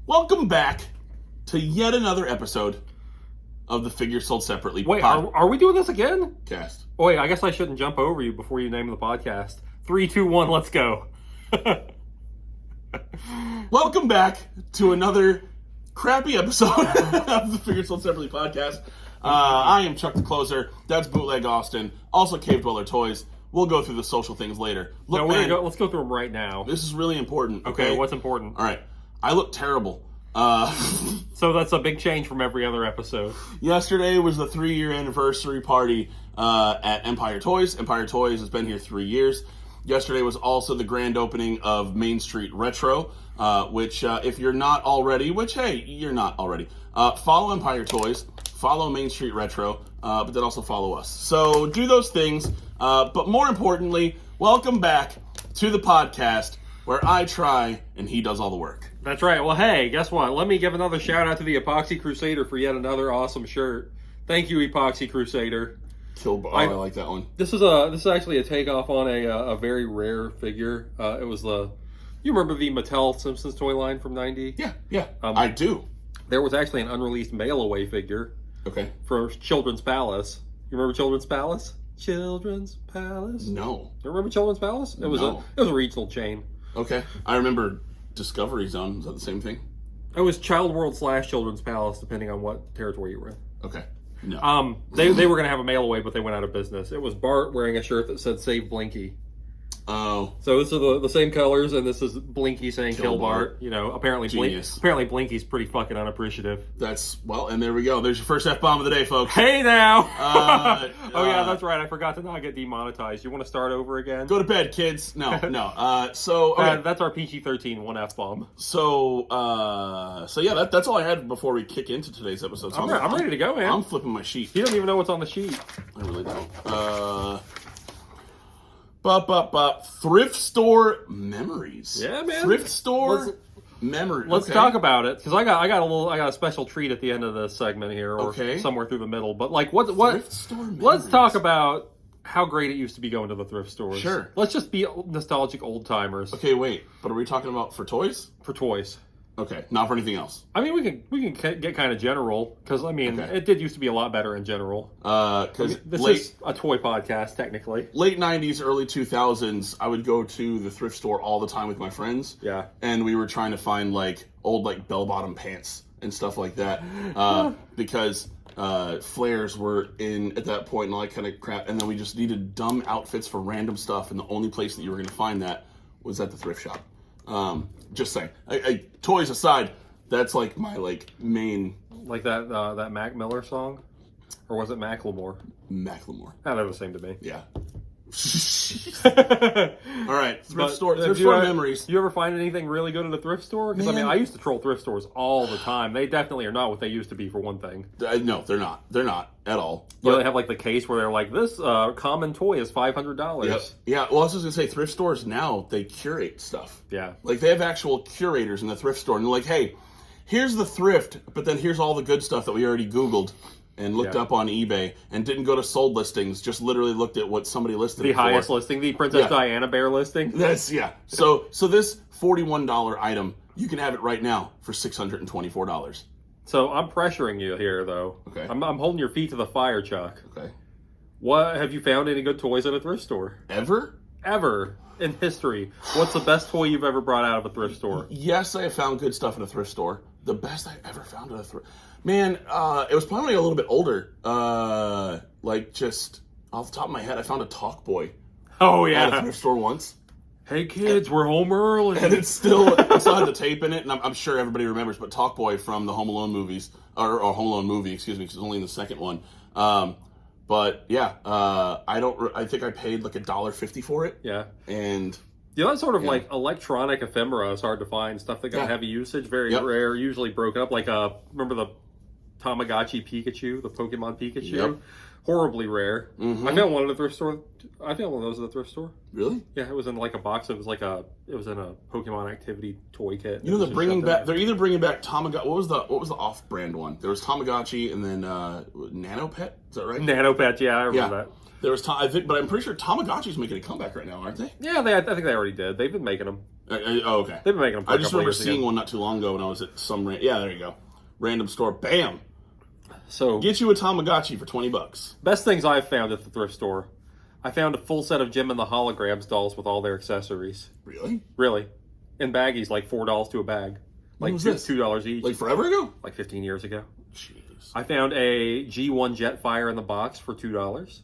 Welcome back to yet another episode of the Figure Sold Separately Wait, are we doing this again? podcast. Oh, wait, I guess I shouldn't jump over you before you name the podcast. 3, 2, 1, let's go. Welcome back to another crappy episode of the Figure Sold Separately podcast. I am Chuck the Closer. That's Bootleg Austin. Also Cave Dweller Toys. We'll go through the social things later. Look, No, man, let's go through them right now. this is really important. Okay, what's important? All right. I look terrible. So that's a big change from every other episode. Yesterday was the 3-year anniversary party at Empire Toys. Empire Toys has been here 3 years. Yesterday was also the grand opening of Main Street Retro, which if you're not already, which hey, you're not already, follow Empire Toys, follow Main Street Retro, but then also follow us. So do those things, but more importantly, welcome back to the podcast where I try and he does all the work. That's right. Well, hey, guess what? Let me give another shout out to the Epoxy Crusader for yet another awesome shirt. Thank you, Epoxy Crusader. I like that one. This is actually a takeoff on a very rare figure. It was you remember the Mattel Simpsons toy line from '90? Yeah, I do. There was actually an unreleased mail-away figure. Okay. For Children's Palace. You remember Children's Palace? Children's Palace? No. You remember Children's Palace? It was a regional chain. Okay. I remember Discovery Zone. Is that the same thing? It was Child World / Children's Palace, depending on what territory you were in. Okay. No. They were going to have a mail away, but they went out of business. It was Bart wearing a shirt that said "Save Blinky." Oh. So this is the same colors, and this is Blinky saying "Kill Bart." You know, apparently Blinky's pretty fucking unappreciative. And there we go. There's your first F-bomb of the day, folks. Hey now! Oh yeah, that's right. I forgot to not get demonetized. You want to start over again? Go to bed, kids. No. So okay. That's our PG-13 one F-bomb. So yeah, that's all I had before we kick into today's episode. So I'm ready to go, man. I'm flipping my sheet. You don't even know what's on the sheet. I really don't. Thrift store memories. Yeah, man. Thrift store memories. Let's talk about it, because I got a special treat at the end of this segment here, or somewhere through the middle. But like, what? Thrift store memories. Let's talk about how great it used to be going to the thrift stores. Sure. Let's just be nostalgic old timers. Okay, wait. But are we talking about for toys? For toys. Okay, not for anything else. I mean, we can get kind of general, because it did used to be a lot better in general. Because this is a toy podcast technically. Late '90s, early 2000s, I would go to the thrift store all the time with my friends. Yeah, and we were trying to find like old bell-bottom pants and stuff like that, because flares were in at that point and all that kind of crap. And then we just needed dumb outfits for random stuff, and the only place that you were going to find that was at the thrift shop. Just saying. Toys aside, that's like my main. Like that Mac Miller song, or was it Macklemore? Macklemore. They're the same to me. Yeah. All right, thrift store memories. Do you ever find anything really good at a thrift store? Because I used to troll thrift stores all the time. They definitely are not what they used to be, for one thing. No, they're not. They're not at all. But they have like the case where they're like, this common toy is $500. Yep. Yeah. Well, I was just gonna say, thrift stores now, they curate stuff. Yeah. Like they have actual curators in the thrift store, and they're like, hey, here's the thrift, but then here's all the good stuff that we already Googled and looked up on eBay, and didn't go to sold listings, just literally looked at what somebody listed. The highest listing, the Princess Diana bear listing. So this $41 item, you can have it right now for $624. So I'm pressuring you here, though. Okay. I'm holding your feet to the fire, Chuck. Okay. What have you found any good toys at a thrift store? Ever In history, what's the best toy you've ever brought out of a thrift store? Yes, I have found good stuff at a thrift store. The best I've ever found at a thrift. Man, it was probably a little bit older. Just off the top of my head, I found a Talk Boy. Oh yeah, at a thrift store once. Hey kids, we're home early. And it still had the tape in it, and I'm sure everybody remembers. But Talk Boy from the Home Alone movies, or Home Alone movie, excuse me, because it's only in the second one. But yeah, I think I paid like $1.50 for it. Yeah, and. Yeah, that sort of like electronic ephemera is hard to find. Stuff that got heavy usage, very rare, usually broken up. Like, remember the Tamagotchi Pikachu, the Pokemon Pikachu? Yep. Horribly rare. Mm-hmm. I found one at a thrift store. I found one of those at the thrift store. Really? Yeah, it was in like a box. It was in a Pokemon activity toy kit. You know, they're either bringing back Tamagotchi. What was the off-brand one? There was Tamagotchi and then Nanopet. Is that right? Nanopet, yeah, I remember that. There was but I'm pretty sure Tamagotchi's making a comeback right now, aren't they? Yeah, I think they already did. They've been making them. Oh, okay. They've been making them for I just remember seeing again. one not too long ago when I was at some... yeah, there you go. Random store. Bam! So Get you a Tamagotchi for $20. best things I've found at the thrift store. I found a full set of Jim and the Holograms dolls with all their accessories. Really? Really. In baggies, like $4 to a bag. Like $2 each. Like forever ago? Like 15 years ago. Jeez. I found a G1 Jetfire in the box for $2.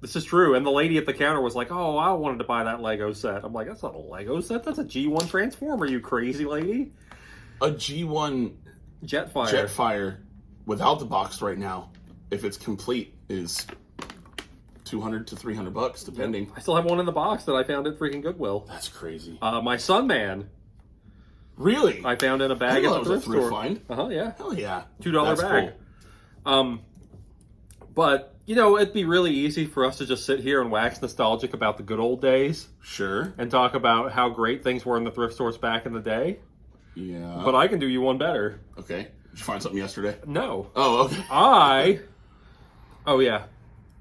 This is true. And the lady at the counter was like, oh, I wanted to buy that Lego set. I'm like, that's not a Lego set. That's a G1 Transformer, you crazy lady. A G1 Jetfire without the box right now, if it's complete, is $200 to $300, depending. Yep. I still have one in the box that I found at freaking Goodwill. That's crazy. My Sunman. Really? I found in a bag at the thrift store. Find. Yeah. Hell yeah. $2 bag. Cool. But, you know, it'd be really easy for us to just sit here and wax nostalgic about the good old days. Sure. And talk about how great things were in the thrift stores back in the day. Yeah. But I can do you one better. Okay. Did you find something yesterday? No. Oh, okay. Oh, yeah.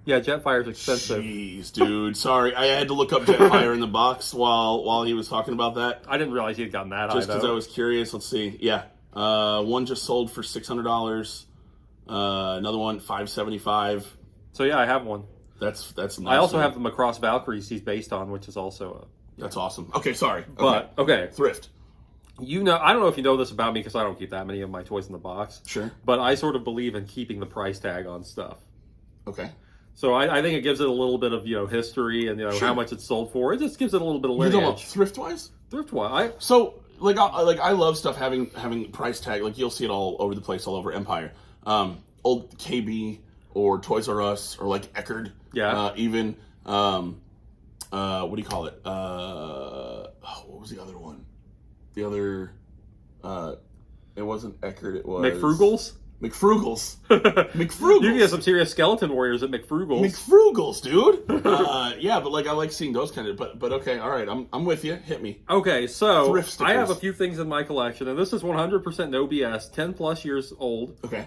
Yeah, Jetfire's expensive. Jeez, dude. Sorry. I had to look up Jetfire in the box while he was talking about that. I didn't realize he had gotten that just because I was curious. Let's see. Yeah. One just sold for $600. Another one, $575. So, yeah, I have one. That's nice. I also have the Macross Valkyries he's based on, which is also That's awesome. Okay, sorry. But, okay. Thrift. You know, I don't know if you know this about me because I don't keep that many of my toys in the box. Sure. But I sort of believe in keeping the price tag on stuff. Okay. So I think it gives it a little bit of, you know, history and, you know, how much it's sold for. It just gives it a little bit of lineage. You know what, thrift-wise? Thrift-wise. So, I love stuff having price tag. Like, you'll see it all over the place, all over Empire. Old KB or Toys R Us or, like, Eckerd. Yeah. Even, what do you call it? What was the other one? The other, it wasn't Eckerd, it was... McFrugals? McFrugals. McFrugals. You can get some serious skeleton warriors at McFrugals. McFrugals, dude. Yeah, but like I like seeing those kind of. But okay, all right, I'm with you. Hit me. Okay, so Thrift stickers. I have a few things in my collection, and this is 100% no BS, 10 plus years old. Okay.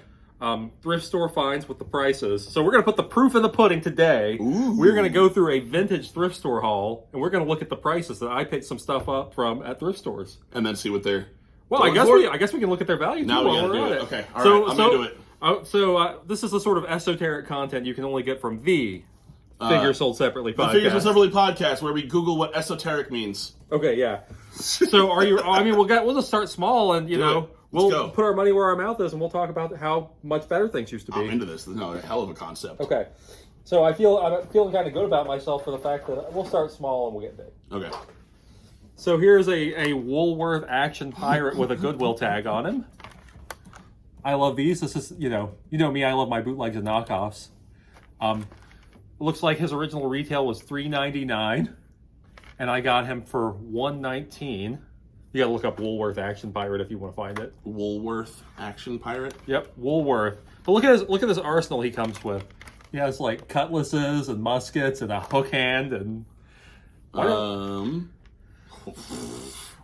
Thrift store finds with the prices. So we're gonna put the proof in the pudding today. Ooh. We're gonna go through a vintage thrift store haul, and we're gonna look at the prices that I picked some stuff up from at thrift stores, and then see what they're. Well, I guess we can look at their value now too. We gotta do it. Okay, all right, I'm gonna do it. This is the sort of esoteric content you can only get from the Figures Sold Separately podcast. The Figures Sold Separately podcast, where we Google what esoteric means. Okay, yeah. So are you? I mean, we'll just start small, and we'll put our money where our mouth is, and we'll talk about how much better things used to be. I'm into this. No, a hell of a concept. Okay. So I'm feeling kind of good about myself for the fact that we'll start small and we'll get big. Okay. So here's a Woolworth Action Pirate with a Goodwill tag on him. I love these. This is, you know me, I love my bootlegs and knockoffs. Looks like his original retail was $3.99, and I got him for $1.19. You gotta look up Woolworth Action Pirate if you want to find it. Woolworth Action Pirate? Yep, Woolworth. But look at this arsenal he comes with. He has like cutlasses and muskets and a hook hand and...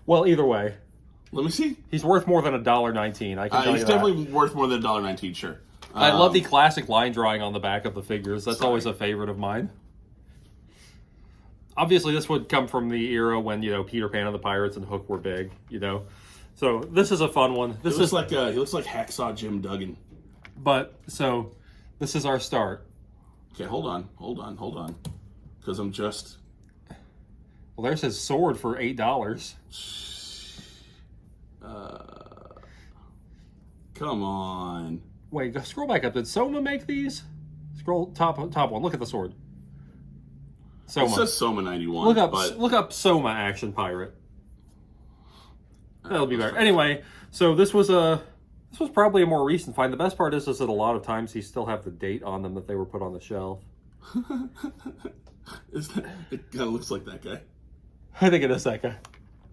Well, either way. Let me see. He's worth more than $1.19. I can tell you he's definitely worth more than $1.19, sure. I love the classic line drawing on the back of the figures. That's always a favorite of mine. Obviously, this would come from the era when, Peter Pan and the Pirates and Hook were big, So this is a fun one. He looks like Hacksaw Jim Duggan. But, so, this is our start. Okay, hold on. Because I'm just... Well, there's his sword for $8. Come on. Wait, scroll back up. Did Soma make these? Scroll top one. Look at the sword. Soma. It says Soma 91. Look up Soma Action Pirate. That'll be better. Anyway, so this was probably a more recent find. The best part is that a lot of times he still have the date on them that they were put on the shelf. It kind of looks like that guy. I think it is that guy.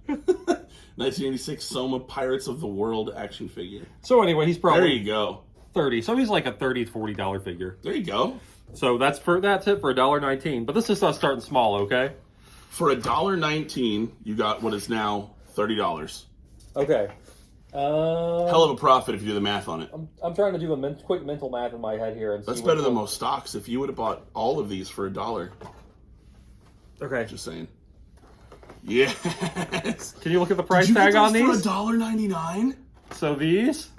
1986 Soma Pirates of the World action figure. So anyway, he's probably... There you go. 30. So he's like a $30 to $40 figure. There you go. So that's it for $1.19. But this is us starting small, okay? For $1.19, you got what is now $30. Okay. Hell of a profit if you do the math on it. I'm trying to do a quick mental math in my head here. That's better than most stocks. If you would have bought all of these for $1. Okay. Just saying. Yes. Can you look at the price tag on these? For $1.99. So these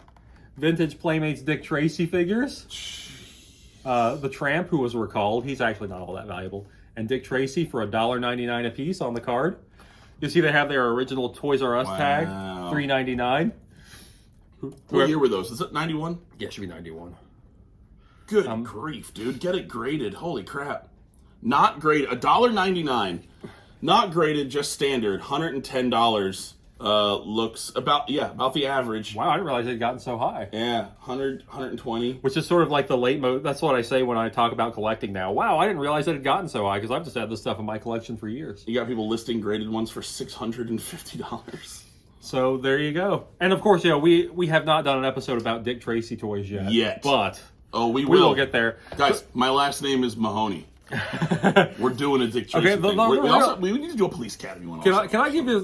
vintage Playmates Dick Tracy figures. The Tramp, who was recalled, he's actually not all that valuable. And Dick Tracy for $1.99 a piece on the card. You see they have their original Toys R Us tag, $3.99. What year were those? Is it 91? Yeah, it should be 91. Good grief, dude. Get it graded. Holy crap. Not graded. $1.99. Not graded, just standard. $110. Looks about the average. Wow, I didn't realize it had gotten so high. Yeah, 120. Which is sort of like the late mode. That's what I say when I talk about collecting now. Wow, I didn't realize it had gotten so high because I've just had this stuff in my collection for years. You got people listing graded ones for $650. So there you go. And of course, we have not done an episode about Dick Tracy toys yet. But we will get there. Guys, my last name is Mahoney. We're doing a Dick Tracy thing. We need to do a Police Academy one. Can I give you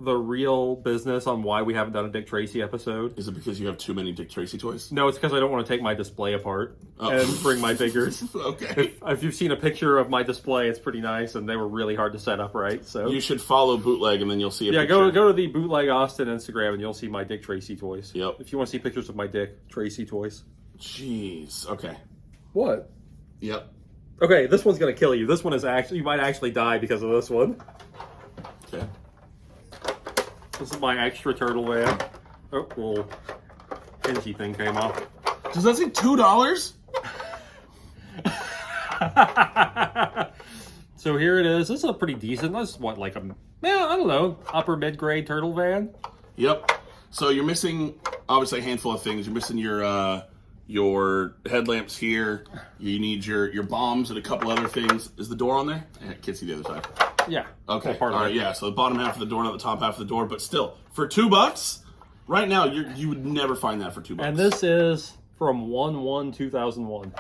the real business on why we haven't done a Dick Tracy episode? Is it because you have too many Dick Tracy toys? No, it's because I don't want to take my display apart and bring my figures. Okay. If you've seen a picture of my display, it's pretty nice, and they were really hard to set up right. So you should follow Bootleg, and then you'll see a picture. Go to the Bootleg Austin Instagram, and you'll see my Dick Tracy toys. Yep. If you want to see pictures of my Dick Tracy toys. Jeez. Okay. What? Yep. Okay, this one's gonna kill you. This one is you might actually die because of this one. Okay. This is my extra turtle van. Oh, little pinchy thing came off. Does that say $2? So here it is. This is a pretty decent. This is what, like I don't know, upper mid-grade turtle van. Yep. So you're missing obviously a handful of things. You're missing your headlamps here. You need your bombs and a couple other things. Is the door on there? I can't see the other side. Yeah. Okay. All right. Yeah. So the bottom half of the door, not the top half of the door. But still, for $2, right now, you would never find that for $2. And this is from 1/1/2001.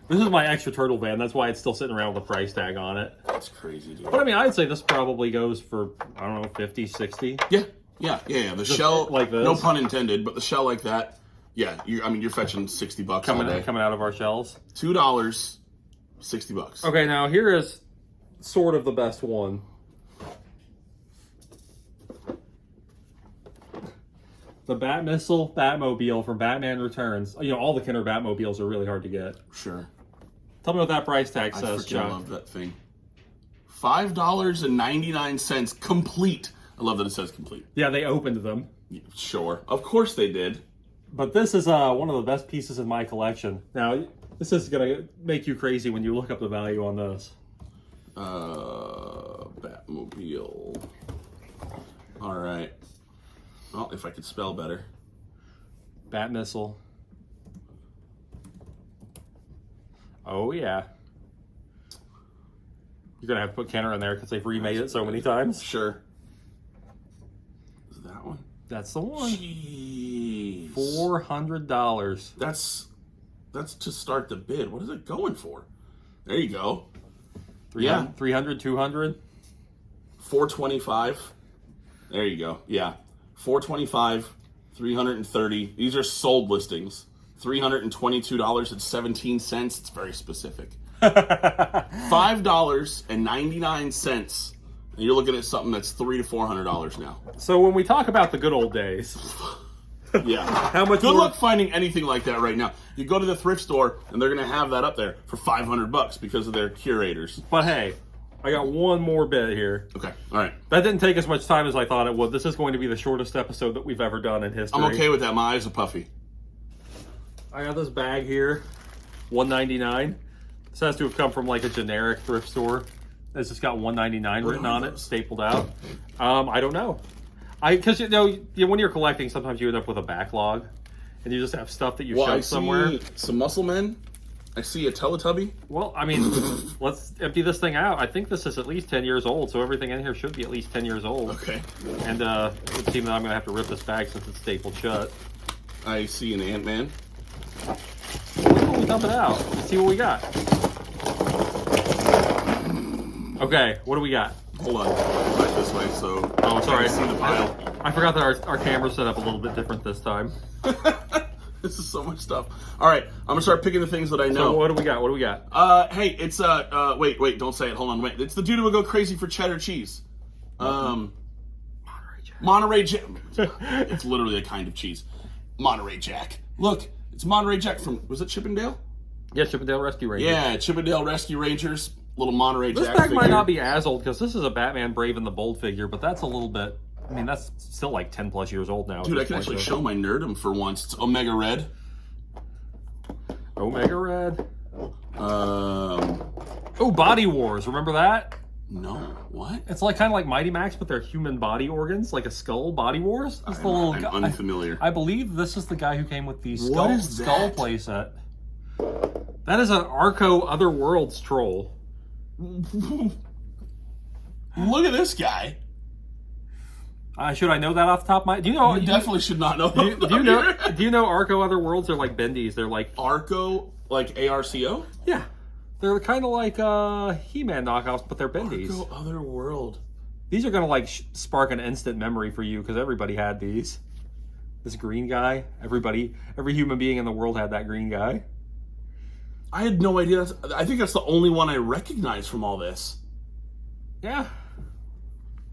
This is my extra turtle van. That's why it's still sitting around with a price tag on it. That's crazy, dude. But I mean, I'd say this probably goes for, I don't know, 50, 60. Yeah. The just shell, like this. No pun intended, but the shell like that, yeah. You're fetching $60 coming out of our shells. $2, $60. Okay, now here is sort of the best one. The Bat Missile Batmobile from Batman Returns. All the Kenner Batmobiles are really hard to get. Sure. Tell me what that price tag says, Chuck. I love that thing. $5.99 complete. I love that it says complete. Yeah, they opened them. Yeah, sure. Of course they did. But this is one of the best pieces in my collection. Now, this is going to make you crazy when you look up the value on this. Batmobile. All right. Well, if I could spell better. Bat Missile. Oh, yeah. You're going to have to put Kenner in there because they've remade it so many times. Sure. That one? That's the one. Jeez. $400. That's to start the bid. What is it going for? There you go. 300, 200. $425. There you go. Yeah. $425, $330. These are sold listings. $322.17. It's very specific. $5.99. And you're looking at something that's $300 to $400 now. So when we talk about the good old days, yeah, how much? Good luck finding anything like that right now. You go to the thrift store and they're going to have that up there for $500 because of their curators. But hey, I got one more bit here. Okay, all right. That didn't take as much time as I thought it would. This is going to be the shortest episode that we've ever done in history. I'm okay with that. My eyes are puffy. I got this bag here, $1.99. This has to have come from like a generic thrift store. It's just got $1.99 written on it, stapled out. I don't know. Because when you're collecting, sometimes you end up with a backlog, and you just have stuff that you shoved somewhere. I see some Muscle Men. I see a Teletubby. Well, I mean, let's empty this thing out. I think this is at least 10 years old, so everything in here should be at least 10 years old. Okay. And it would seem that I'm going to have to rip this bag since it's stapled shut. I see an Ant-Man. We'll dump it out. Let's see what we got. Okay, what do we got? Hold on. Right this way, so... Oh, sorry. I can see the pile. I forgot that our camera's set up a little bit different this time. This is so much stuff. All right, I'm gonna start picking the things that I know. So what do we got? Hey, it's wait, don't say it. Hold on, wait. It's the dude who would go crazy for cheddar cheese. Monterey Jack. It's literally a kind of cheese. Monterey Jack. Look, it's Monterey Jack from, was it Chippendale? Yeah, Chippendale Rescue Rangers. Yeah, Chippendale Rescue Rangers. Little Monterey This Jack bag figure. might not be as old because this is a Batman Brave and the Bold figure, but that's a little bit. I mean, that's still like 10 plus years old now. Dude, I can actually show my nerdum for once. It's Omega Red. Omega Red. Oh, Body Wars. Remember that? No. What? It's like kind of like Mighty Max, but they're human body organs, like a skull. Body Wars. That's the little guy. I'm unfamiliar. I believe this is the guy who came with the What is that? skull playset. That is an Arco Otherworlds troll. Look at this guy. Should I know that off the top of my? Do you know? You definitely should not know. Do you know? Do you know Arco Otherworlds? They're like bendies. They're like Arco, like ARCO? Yeah, they're kind of like He-Man knockoffs, but they're bendies. Arco Otherworld. These are gonna like spark an instant memory for you because everybody had these. This green guy. Every human being in the world had that green guy. I had no idea. I think that's the only one I recognize from all this. Yeah.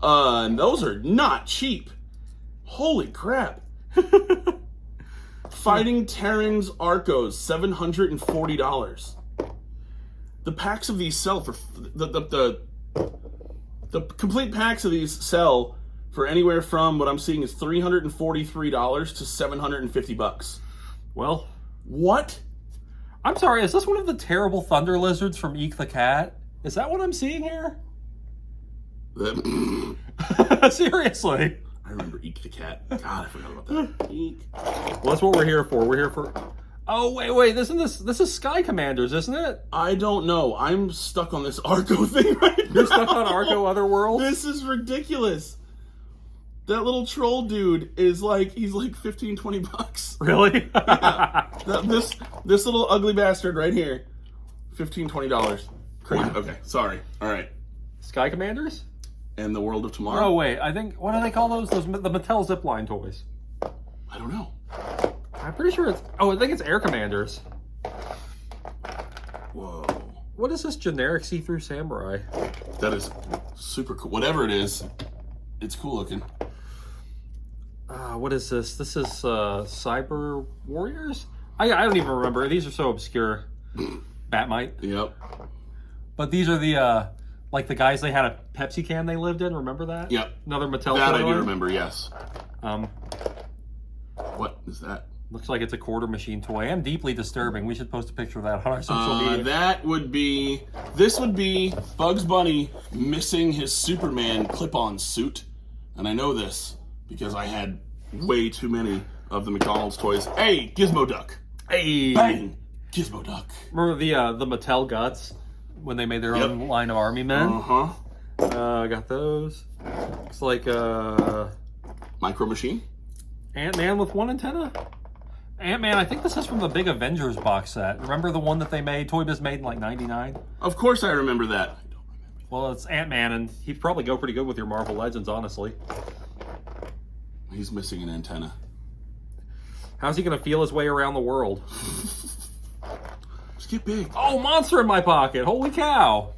And those are not cheap. Holy crap. Fighting Terrans Arcos, $740. The packs of these sell for the complete packs of these sell for anywhere from what I'm seeing is $343 to $750. Well, what? I'm sorry, is this one of the terrible thunder lizards from Eek the Cat? Is that what I'm seeing here? Seriously. I remember Eek the Cat. God, I forgot about that. Eek. Well, that's what we're here for. We're here for... Oh, wait, this is Sky Commanders, isn't it? I don't know. I'm stuck on this Arco thing right now. You're stuck on Arco Otherworld? This is ridiculous. That little troll dude is like, he's like 15, 20 bucks. Really? Yeah. This little ugly bastard right here, $15, $20. Crazy. Wow. Okay, sorry. All right. Sky Commanders? And the World of Tomorrow? Oh, wait, I think, what do they call those? The Mattel Zipline toys. I don't know. I'm pretty sure it's, I think it's Air Commanders. Whoa. What is this generic see-through samurai? That is super cool. Whatever it is, it's cool looking. What is this? This is Cyber Warriors? I don't even remember. These are so obscure. Batmite. Yep. But these are the like the guys they had a Pepsi can they lived in. Remember that? Yep. Another Mattel. That I toy. do remember. Yes. What is that? Looks like it's a quarter machine toy and deeply disturbing. We should post a picture of that on our social media. This would be Bugs Bunny missing his Superman clip-on suit, and I know this because I had way too many of the McDonald's toys. Hey, Gizmo Duck. Hey, Bang, Gizmo Duck. Remember the Mattel Guts when they made their own line of Army Men? Uh-huh. Got those. Looks like Micro Machine. Ant-Man with one antenna. Ant-Man, I think this is from the big Avengers box set. Remember the one that they made, Toy Biz made in like '99? Of course I remember that. Well, it's Ant-Man, and he'd probably go pretty good with your Marvel Legends, honestly. He's missing an antenna. How's he going to feel his way around the world? Just get big. Oh, monster in my pocket! Holy cow!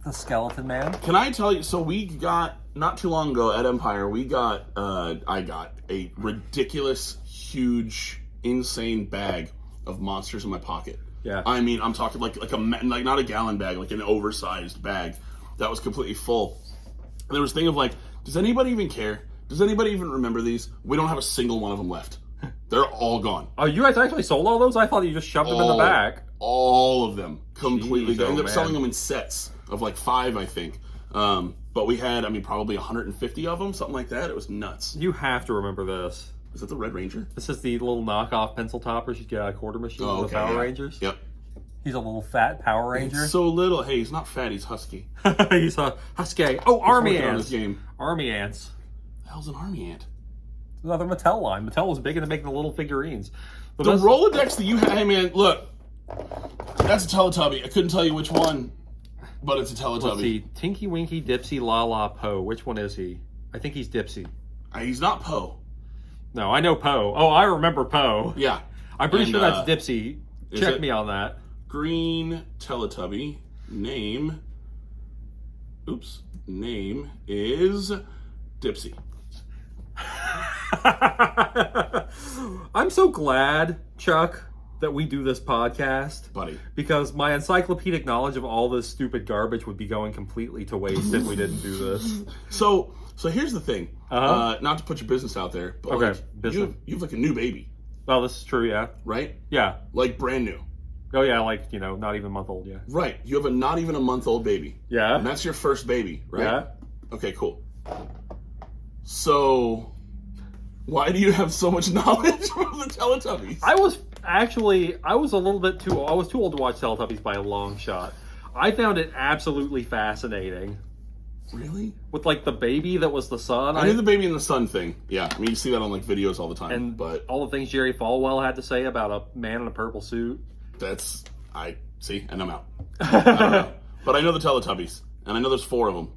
The Skeleton Man. Can I tell you, so we got, not too long ago at Empire, I got a ridiculous, huge, insane bag of monsters in my pocket. Yeah. I mean, I'm talking like not a gallon bag, like an oversized bag that was completely full. And there was a thing of like, does anybody even care? Does anybody even remember these? We don't have a single one of them left. They're all gone. Oh, you guys actually sold all those? I thought you just shoved them in the back. All of them. Completely. Jeez, They ended up man. selling them in sets of like 5, I think. But we had, probably 150 of them, something like that. It was nuts. You have to remember this. Is that the Red Ranger? This is the little knockoff pencil toppers you get out of Quarter Machine Oh, from okay, the Power yeah. Rangers. Yep. He's a little fat Power Ranger. He's so little. Hey, he's not fat. He's husky. He's a husky. Oh, Army working on Ants. this game. Army Ants. The hell's an army ant? Another Mattel line. Mattel was big into making the little figurines. But The that's- Rolodex that you have, hey man, look. That's a Teletubby. I couldn't tell you which one, but it's a Teletubby. Let's see. Tinky Winky, Dipsy, La La, Poe. Which one is he? I think he's Dipsy. He's not Poe. No, I know Poe. Oh, I remember Poe. Yeah. I'm pretty sure that's Dipsy. Check me on that. Green Teletubby. Name is Dipsy. I'm so glad, Chuck, that we do this podcast, buddy, because my encyclopedic knowledge of all this stupid garbage would be going completely to waste if we didn't do this. So here's the thing. Not to put your business out there, but okay, you have like a new baby. Oh, this is true, yeah. Right? Yeah. Like brand new. Oh, yeah, like, not even a month old, yeah. Right. You have a not even a month old baby. Yeah. And that's your first baby, right? Yeah. Okay, cool. So, why do you have so much knowledge from the Teletubbies? I was too old to watch Teletubbies by a long shot. I found it absolutely fascinating. Really? With, like, the baby that was the son. I knew the baby and the son thing. Yeah. I mean, you see that on, like, videos all the time. But all the things Jerry Falwell had to say about a man in a purple suit. And I'm out. I don't know. But I know the Teletubbies, and I know there's 4 of them.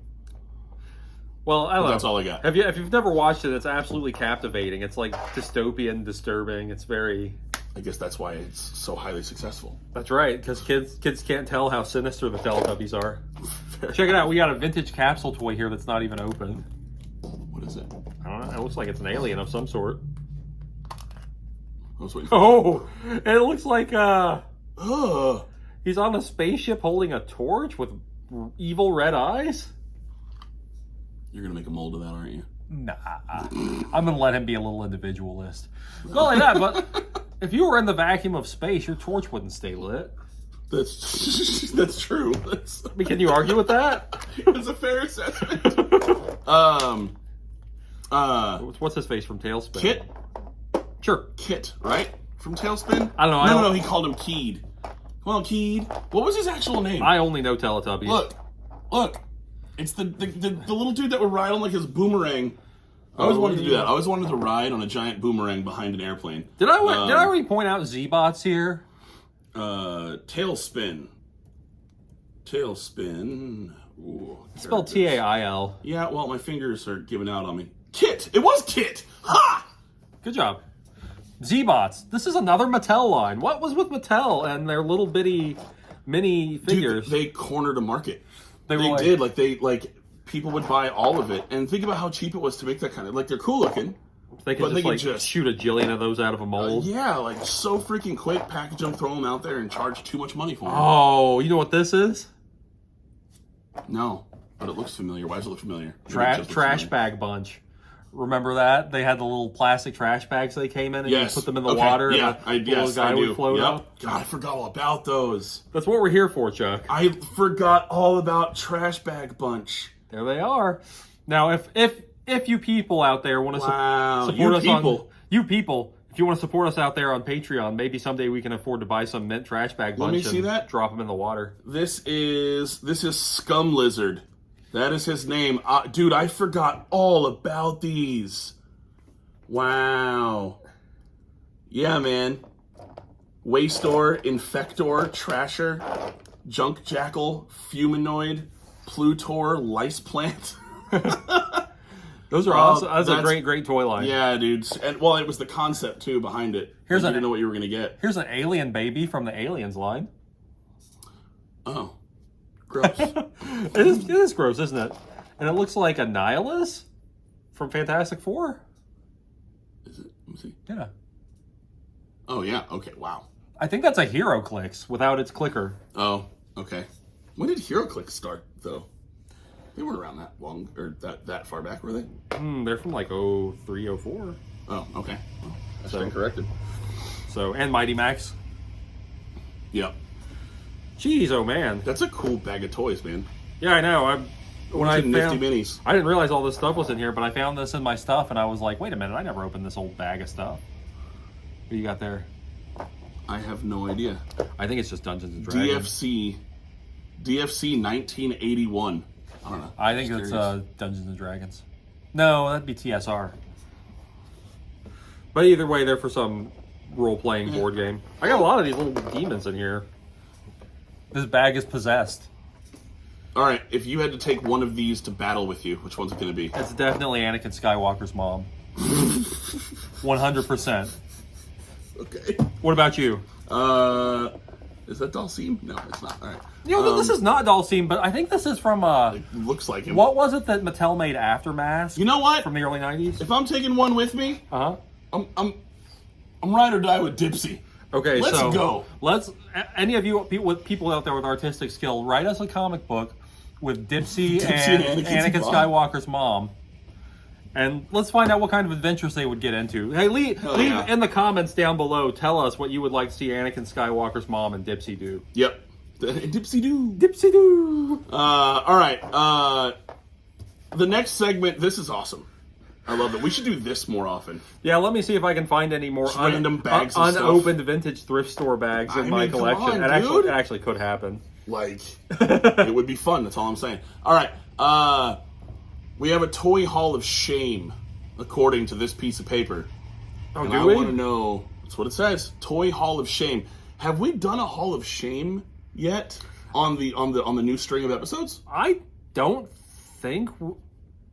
Well, I don't know. That's all I got. If you've never watched it, it's absolutely captivating. It's like dystopian, disturbing. It's very... I guess that's why it's so highly successful. That's right, because kids can't tell how sinister the Teletubbies are. Check it out. We got a vintage capsule toy here that's not even open. What is it? I don't know. It looks like it's an alien of some sort. I was waiting for it looks like he's on a spaceship holding a torch with evil red eyes. You're gonna make a mold of that, aren't you? Nah, I'm gonna let him be a little individualist. Not like that, but if you were in the vacuum of space, your torch wouldn't stay lit. That's true. I mean, can you argue with that? It's a fair assessment. What's his face from Tailspin? Kit. Sure. Kit, right? From Tailspin? I don't know. No, he called him Keed. Come on, Keed. What was his actual name? I only know Teletubbies. Look. It's the little dude that would ride on like his boomerang. I always wanted to do that. I always wanted to ride on a giant boomerang behind an airplane. Did I already point out Z-Bots here? Tailspin. Ooh, spelled T-A-I-L. Yeah, well, my fingers are giving out on me. Kit! It was Kit! Ha! Good job. Z-Bots. This is another Mattel line. What was with Mattel and their little bitty mini figures? Dude, they cornered a market. They did. People would buy all of it. And think about how cheap it was to make that kind of... Like, they're cool looking. They could just shoot a jillion of those out of a mold. Yeah, like, so freaking quick. Package them, throw them out there, and charge too much money for them. Oh, you know what this is? No, but it looks familiar. Why does it look familiar? Trash bag bunch. Remember that? They had the little plastic trash bags they came in, and you put them in the water, and the little guy would float up. God, I forgot all about those. That's what we're here for, Chuck. I forgot all about Trash Bag Bunch. There they are. Now, if you people out there want to support us if you want to support us out there on Patreon, maybe someday we can afford to buy some mint trash bag bunch. Let me see that. Drop them in the water. This is Scum Lizard. That is his name. Dude, I forgot all about these. Wow. Yeah, man. Wastor, Infector, Trasher, Junk Jackal, Fumanoid, Plutor, Lice Plant. Those are awesome. That's a great toy line. Yeah, dude. And well, it was the concept too behind it. You didn't know what you were gonna get. Here's an alien baby from the Aliens line. Oh, gross. It is gross, isn't it? And it looks like a Nihilus from Fantastic Four. Is it? Let me see. Yeah. Oh yeah. Okay. Wow. I think that's a HeroClix without its clicker. Oh. Okay. When did HeroClix start though? They weren't around that long, or that far back, were they? They're from like 03, 04. Oh, okay. Well, I stand corrected. So, and Mighty Max. Yep. Jeez, oh man. That's a cool bag of toys, man. Yeah, I know. Nifty minis. I didn't realize all this stuff was in here, but I found this in my stuff, and I was like, wait a minute, I never opened this old bag of stuff. What do you got there? I have no idea. I think it's just Dungeons and Dragons. DFC 1981. I don't know. I think it's Dungeons and Dragons. No, that'd be TSR. But either way, they're for some role-playing board game. I got a lot of these little demons in here. This bag is possessed. All right, if you had to take one of these to battle with you, which one's it going to be? It's definitely Anakin Skywalker's mom. 100%. Okay. What about you? Is that Dalsim? No, it's not. All right. This is not Dalsim, but I think this is from It looks like him. What was it that Mattel made after Mask? You know what? From the early 90s? If I'm taking one with me, I'm ride or die with Dipsy. Okay, let's so go. Any of you people out there with artistic skill, write us a comic book with Dipsy and Anakin Skywalker's mom. And let's find out what kind of adventures they would get into. Hey, leave in the comments down below. Tell us what you would like to see Anakin Skywalker's mom and Dipsy do. Yep. Dipsy do. Dipsy do. All right. The next segment, this is awesome. I love it. We should do this more often. Yeah, let me see if I can find any more random bags of unopened vintage thrift store bags in my collection. It actually could happen. It would be fun. That's all I'm saying. All right. We have a toy hall of shame, according to this piece of paper. Oh, and I want to know. That's what it says. Toy hall of shame. Have we done a hall of shame yet on the new string of episodes? I don't think.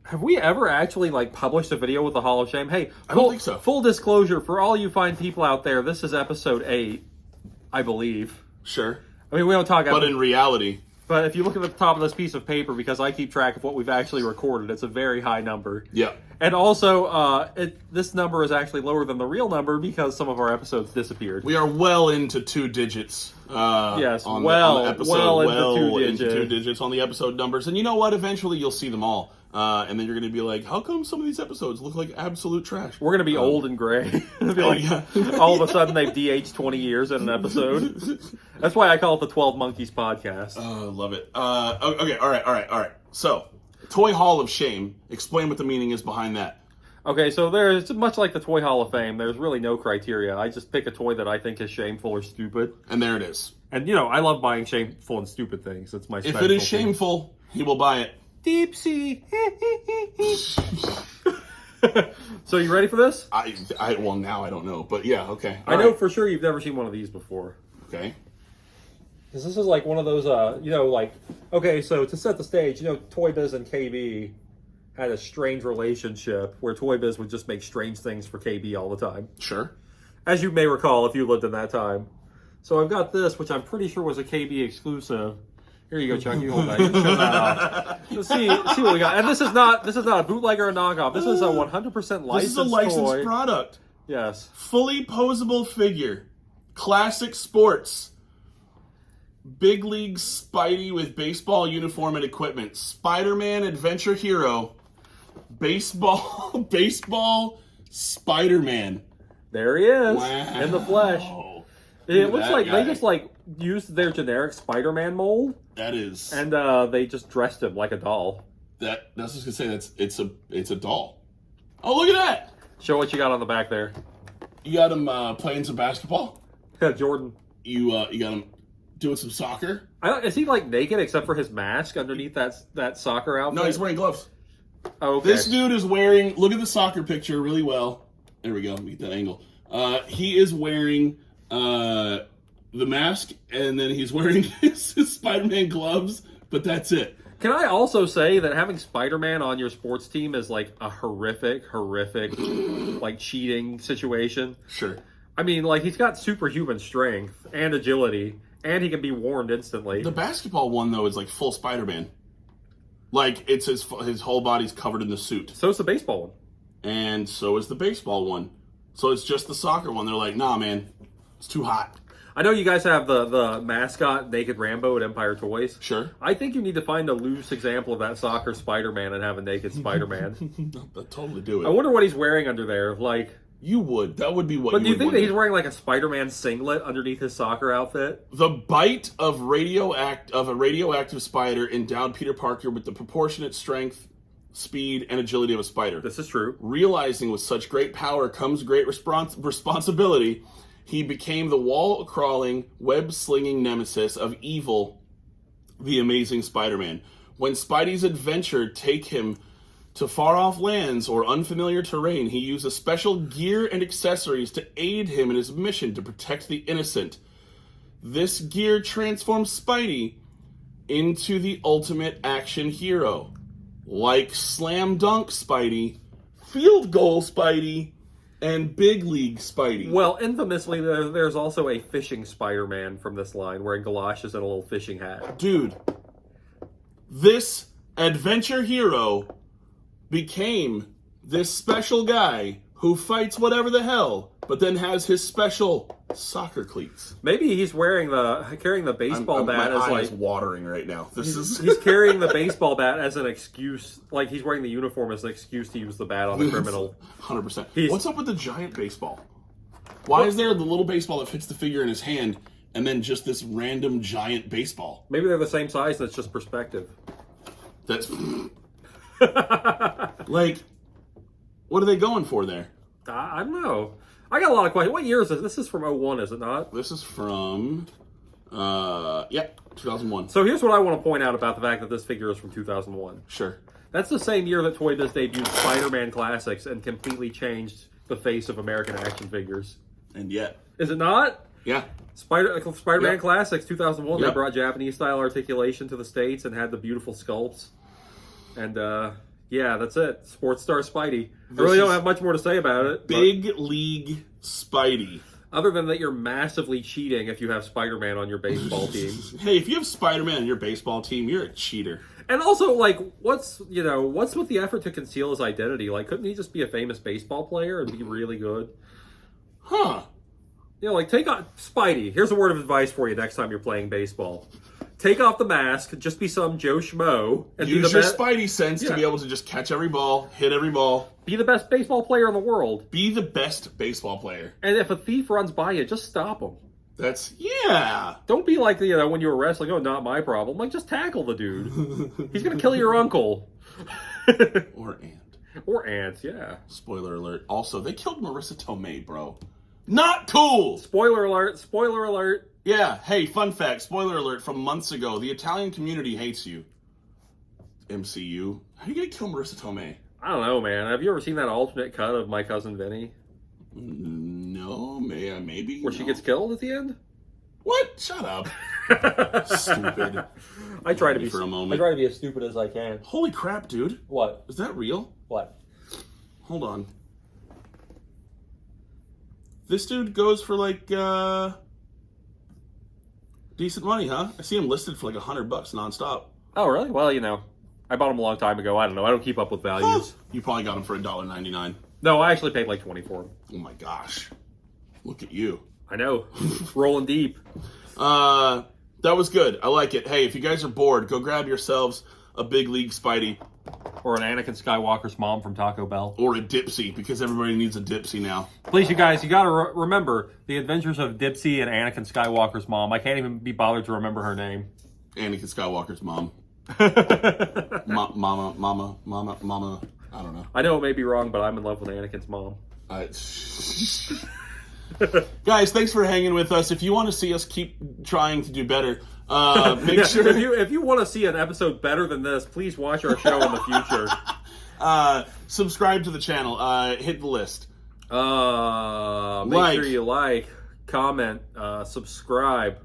Have we ever actually published a video with the Hall of Shame? Hey, I don't think so. Full disclosure for all you fine people out there, this is episode 8, I believe. Sure. I mean, we don't talk about. But in reality. But if you look at the top of this piece of paper, because I keep track of what we've actually recorded, it's a very high number. Yeah. And also, this number is actually lower than the real number because some of our episodes disappeared. We are well into 2 digits. Yes, on well the episode, into 2 digits on the episode numbers. And you know what? Eventually you'll see them all. And then you're going to be like, how come some of these episodes look like absolute trash? We're going to be old and gray. All of a sudden they've DH'd 20 years in an episode. That's why I call it the 12 Monkeys podcast. Love it. Okay, all right. So, Toy Hall of Shame. Explain what the meaning is behind that. Okay, so there's, much like the Toy Hall of Fame, there's really no criteria. I just pick a toy that I think is shameful or stupid. And there it is. And, I love buying shameful and stupid things. It's my specialty. If it is shameful, he will buy it. Dipsy. So you ready for this? Well, now I don't know, but yeah, okay. I know for sure you've never seen one of these before. Okay. Because this is like one of those, okay, so to set the stage, Toy Biz and KB had a strange relationship where Toy Biz would just make strange things for KB all the time. Sure. As you may recall if you lived in that time. So I've got this, which I'm pretty sure was a KB exclusive. Here you go, Chuck. You hold that. You show that off. Let's see what we got. And this is not a bootleg or a knockoff. This is a 100% licensed This is a licensed toy. product. Yes. Fully posable figure. Classic sports. Big League Spidey with baseball uniform and equipment. Spider-Man Adventure Hero. Baseball Spider-Man. There he is. Wow. In the flesh. It looks like they just used their generic Spider-Man mold. That is. And they just dressed him like a doll. That's just gonna say it's a doll. Oh, look at that! Show what you got on the back there. You got him playing some basketball. Jordan. You got him doing some soccer. Is he naked except for his mask underneath that soccer outfit? No, he's wearing gloves. Oh, okay. This dude is wearing. Look at the soccer picture really well. There we go. Get that angle. He is wearing the mask, and then he's wearing his Spider-Man gloves. But that's it. Can I also say that having Spider-Man on your sports team is a horrific, cheating situation? Sure. I mean, he's got superhuman strength and agility, and he can be warned instantly. The basketball one, though, is full Spider-Man. It's his whole body's covered in the suit. So is the baseball one. And so is the baseball one. So it's just the soccer one. They're like, nah, man, it's too hot. I know you guys have the mascot Naked Rambo at Empire Toys. Sure. I think you need to find a loose example of that soccer Spider-Man and have a naked Spider-Man. I'll totally do it. I wonder what he's wearing under there. You would. That would be what. But do you think that he's wearing a Spider-Man singlet underneath his soccer outfit? The bite of a radioactive spider endowed Peter Parker with the proportionate strength, speed, and agility of a spider. This is true. Realizing with such great power comes great responsibility, he became the wall-crawling, web-slinging nemesis of evil, the Amazing Spider-Man. When Spidey's adventure take him to far-off lands or unfamiliar terrain, he uses special gear and accessories to aid him in his mission to protect the innocent. This gear transforms Spidey into the ultimate action hero. Like Slam Dunk Spidey, Field Goal Spidey, and Big League Spidey. Well, infamously, there's also a fishing Spider-Man from this line wearing galoshes and a little fishing hat. Dude, this adventure hero became this special guy who fights whatever the hell, but then has his special soccer cleats. Maybe he's carrying the baseball bat as my eyes watering right now. He's carrying the baseball bat as an excuse, like he's wearing the uniform as an excuse to use the bat on the criminal. 100%. What's up with the giant baseball? Why is there the little baseball that fits the figure in his hand, and then just this random giant baseball? Maybe they're the same size, and it's just perspective. That's like, what are they going for there? I don't know. I got a lot of questions. What year is this? This is from 01, is it not? This is from, 2001. So here's what I want to point out about the fact that this figure is from 2001. Sure. That's the same year that Toy Biz debuted Spider-Man Classics and completely changed the face of American action figures. And yet. Is it not? Yeah. Spider-Man Classics, 2001. Yep. They brought Japanese-style articulation to the States and had the beautiful sculpts. And, yeah, that's it. Sports Star Spidey. I really don't have much more to say about it. Big League Spidey. Other than that, you're massively cheating if you have Spider-Man on your baseball team. Hey, if you have Spider-Man on your baseball team, you're a cheater. And also, like, what's with the effort to conceal his identity? Like, couldn't he just be a famous baseball player and be really good? Huh. You know, like, take off Spidey. Here's a word of advice for you next time you're playing baseball. Take off the mask, just be some Joe Schmo. And use your Spidey sense to be able to just catch every ball, hit every ball. Be the best baseball player in the world. Be the best baseball player. And if a thief runs by you, just stop him. Yeah. Don't be like, when you were wrestling, oh, not my problem. Like, just tackle the dude. He's going to kill your uncle. Or aunt. Or aunt, yeah. Spoiler alert. Also, they killed Marissa Tomei, bro. Not cool! Spoiler alert, spoiler alert. Yeah, hey, fun fact, spoiler alert from months ago. The Italian community hates you. MCU. How are you going to kill Marissa Tomei? I don't know, man. Have you ever seen that alternate cut of My Cousin Vinny? No, maybe. Where she gets killed at the end? What? Shut up. Stupid. I try to be for a moment. I try to be as stupid as I can. Holy crap, dude. What? Is that real? What? Hold on. This dude goes for like decent money, huh? I see him listed for like $100 nonstop. Oh, really? Well, I bought him a long time ago. I don't know. I don't keep up with values. You probably got him for $1.99. No, I actually paid like $20 for him. Oh my gosh. Look at you. I know. Rolling deep. That was good. I like it. Hey, if you guys are bored, go grab yourselves a Big League Spidey. Or an Anakin Skywalker's mom from Taco Bell. Or a Dipsy, because everybody needs a Dipsy now. Please, you guys, you got to remember the adventures of Dipsy and Anakin Skywalker's mom. I can't even be bothered to remember her name. Anakin Skywalker's mom. Mama. I don't know. I know it may be wrong, but I'm in love with Anakin's mom. Guys, thanks for hanging with us. If you want to see us keep trying to do better, make sure... If you want to see an episode better than this, please watch our show in the future. Subscribe to the channel. Hit the list. Make sure you like, comment, subscribe.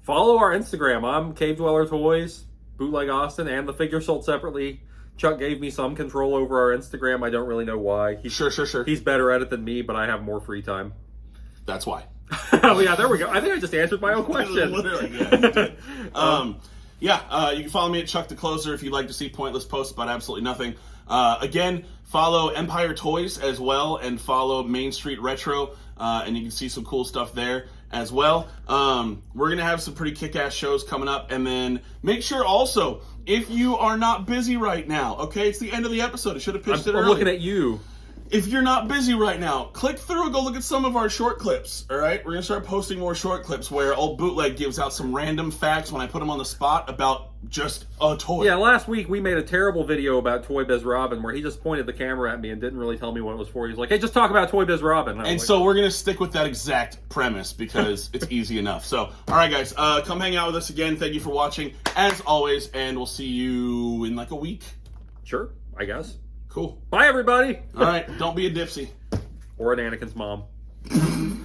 Follow our Instagram. I'm Cave Dweller Toys, Bootleg Austin, and the figure sold separately. Chuck gave me some control over our Instagram. I don't really know why. Sure. He's better at it than me, but I have more free time. That's why. Oh, yeah, there we go. I think I just answered my own question. Literally, yeah. You can follow me at Chuck the Closer if you'd like to see pointless posts about absolutely nothing. Again, follow Empire Toys as well, and follow Main Street Retro, and you can see some cool stuff there as well. We're going to have some pretty kick-ass shows coming up, and then make sure also, if you are not busy right now, okay, it's the end of the episode. I should have pitched it earlier. I'm looking at you. If you're not busy right now, click through and go look at some of our short clips, all right? We're going to start posting more short clips where old Bootleg gives out some random facts when I put him on the spot about just a toy. Yeah, last week we made a terrible video about Toy Biz Robin where he just pointed the camera at me and didn't really tell me what it was for. He's like, hey, just talk about Toy Biz Robin. And so we're going to stick with that exact premise because it's easy enough. So, all right, guys, come hang out with us again. Thank you for watching, as always, and we'll see you in like a week. Sure, I guess. Cool. Bye, everybody. All right. Don't be a Dipsy. Or an Anakin's mom.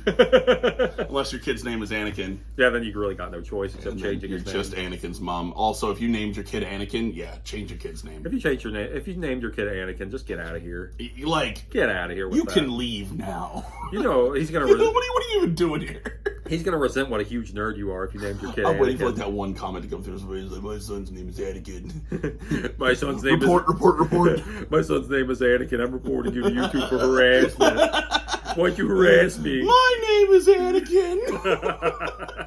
Unless your kid's name is Anakin. Yeah, then you really got no choice except changing his name. You're just Anakin's mom. Also, if you named your kid Anakin, yeah, change your kid's name. If you change your name, if you named your kid Anakin, just get out of here. Get out of here with you that. Can leave now. You know, he's going to... What are you even doing here? He's going to resent what a huge nerd you are if you named your kid Anakin. I'm waiting for that one comment to come through. He's like, my son's name is Anakin. My son's name report. My son's name is Anakin. I'm reporting you to YouTube for harassment. Why'd you harass me? My name is Anakin.